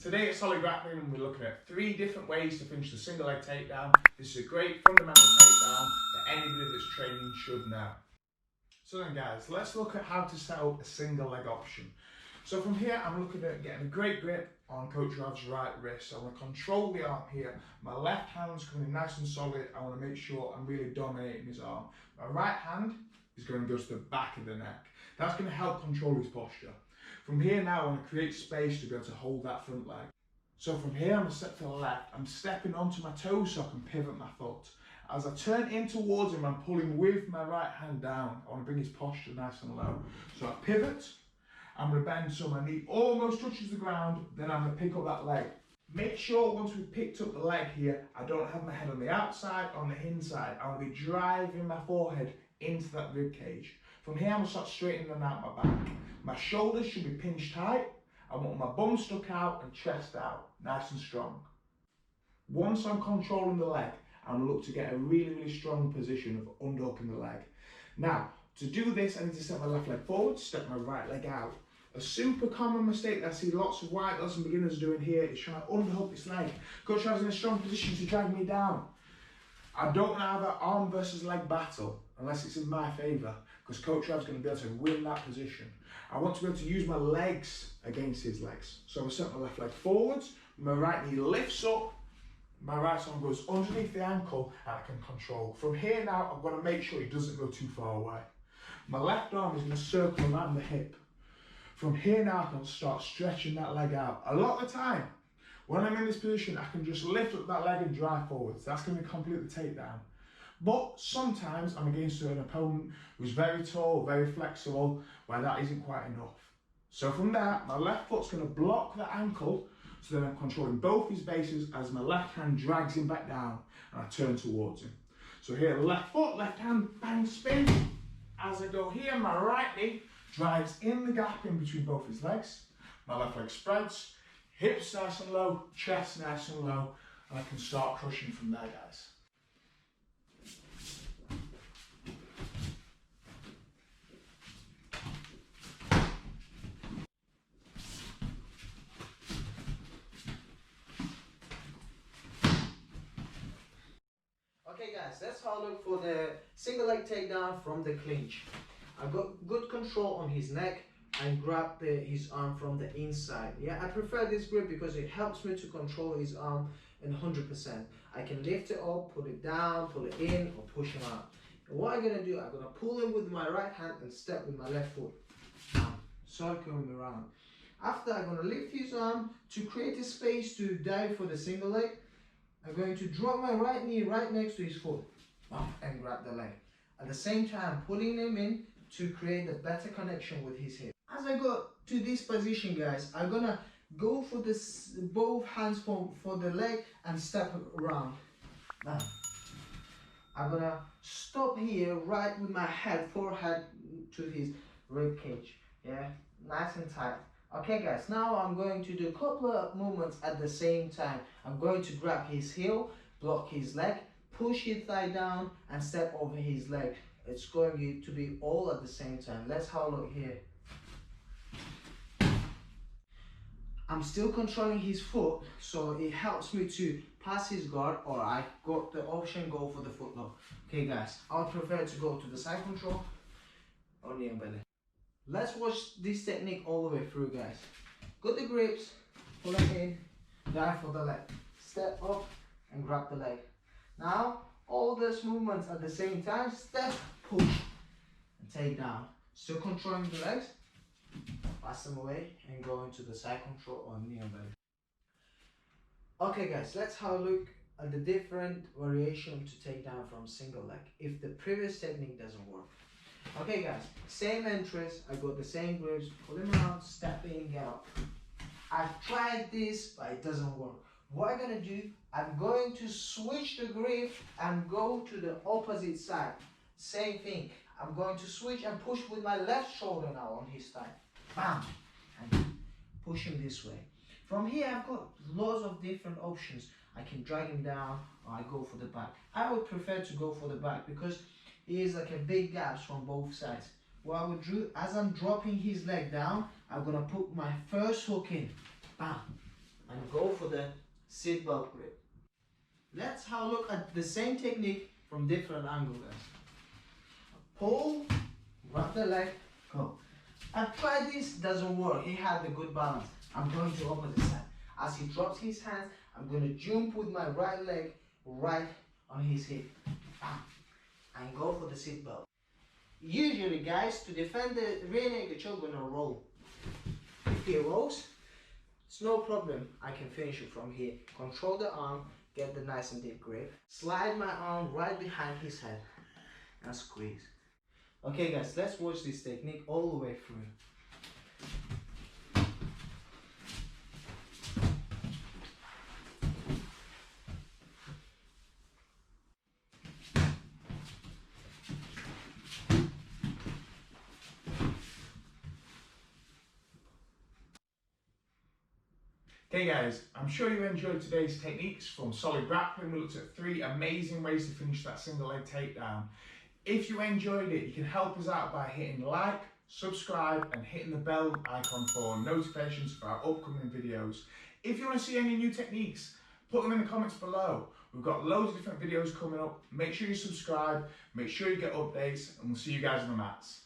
Today at Solid Grappling, we're looking at 3 different ways to finish the single leg takedown. This is a great fundamental takedown that anybody that's training should know. So then guys, let's look at how to set up a single leg option. So from here, I'm looking at getting a great grip on Coach Rav's right wrist. I want to control the arm here. My left hand's coming in nice and solid. I want to make sure I'm really dominating his arm. My right hand is going to go to the back of the neck. That's going to help control his posture. From here now, I want to create space to be able to hold that front leg. So from here, I'm going to step to the left. I'm stepping onto my toes so I can pivot my foot. As I turn in towards him, I'm pulling with my right hand down. I want to bring his posture nice and low. So I pivot. I'm going to bend so my knee almost touches the ground. Then I'm going to pick up that leg. Make sure once we've picked up the leg here, I don't have my head on the outside or on the inside. I want to be driving my forehead into that rib cage. From here, I'm going to start straightening out my back. My shoulders should be pinched tight. I want my bum stuck out and chest out, nice and strong. Once I'm controlling the leg, I'm going to look to get a really strong position of underhooking the leg. Now, to do this, I need to step my left leg forward, step my right leg out. A super common mistake that I see lots of white belts and beginners doing here is trying to underhook this leg. Coach Rav's in a strong position to drag me down. I don't want to have an arm versus leg battle unless it's in my favour, because Coach Rav's going to be able to win that position. I want to be able to use my legs against his legs. So I set my left leg forwards, my right knee lifts up, my right arm goes underneath the ankle and I can control. From here now, I'm going to make sure he doesn't go too far away. My left arm is going to circle around the hip. From here now, I can start stretching that leg out. A lot of the time, when I'm in this position, I can just lift up that leg and drive forwards. That's going to complete the takedown. But sometimes I'm against an opponent who's very tall, very flexible, where that isn't quite enough. So from there, my left foot's going to block the ankle, so then I'm controlling both his bases as my left hand drags him back down and I turn towards him. So here, left foot, left hand, bang, spin. As I go here, my right knee drives in the gap in between both his legs. My left leg spreads, hips nice and low, chest nice and low, and I can start crushing from there, guys. Okay guys, that's how I look for the single leg takedown from the clinch. I've got good control on his neck and grab his arm from the inside. Yeah, I prefer this grip because it helps me to control his arm in 100%. I can lift it up, put it down, pull it in, or push him out. And what I'm going to do, I'm going to pull him with my right hand and step with my left foot. Circle him around. After, I'm going to lift his arm to create a space to dive for the single leg. I'm going to drop my right knee right next to his foot and grab the leg. At the same time, pulling him in to create a better connection with his hip. As I go to this position, guys, I'm gonna go for this both hands for the leg and step around. Now, I'm gonna stop here right with my head, forehead to his rib cage. Yeah, nice and tight. Okay guys, now I'm going to do a couple of movements at the same time. I'm going to grab his heel, block his leg, push his thigh down and step over his leg. It's going to be all at the same time. Let's have a look here. I'm still controlling his foot, so it helps me to pass his guard, or I got the option go for the foot lock. Okay guys, I would prefer to go to the side control or near belly. Let's watch this technique all the way through, guys. Got the grips, pull it in, dive for the leg, step up and grab the leg. Now, all those movements at the same time, step, push, and take down. Still controlling the legs, pass them away, and go into the side control or near belly. Okay guys, let's have a look at the different variation to take down from single leg if the previous technique doesn't work. Okay guys, same entrance, I got the same grips, pull them out, step in, get up. I've tried this, but it doesn't work. What I'm gonna do, I'm going to switch the grip and go to the opposite side. Same thing, I'm going to switch and push with my left shoulder now on his thigh. Bam! And push him this way. From here, I've got lots of different options. I can drag him down or I go for the back. I would prefer to go for the back because it is like a big gaps from both sides. What I would do, as I'm dropping his leg down, I'm gonna put my first hook in. Bam! and go for the seatbelt grip. Let's have a look at the same technique from different angles. Pull, grab the leg, go. I've tried this, doesn't work. He had the good balance. I'm going to opposite side. As he drops his hands, I'm going to jump with my right leg right on his hip. Bam. And go for the seatbelt. Usually, guys, to defend the rear naked choke, I'm going to roll. If he rolls, it's no problem. I can finish it from here. Control the arm, get the nice and deep grip. Slide my arm right behind his head and squeeze. Okay guys, let's watch this technique all the way through. Okay guys, I'm sure you enjoyed today's techniques from solid grappling. We looked at 3 amazing ways to finish that single leg takedown. If you enjoyed it, you can help us out by hitting like, subscribe and hitting the bell icon for notifications for our upcoming videos. If you want to see any new techniques, put them in the comments below. We've got loads of different videos coming up. Make sure you subscribe, make sure you get updates, and we'll see you guys on the mats.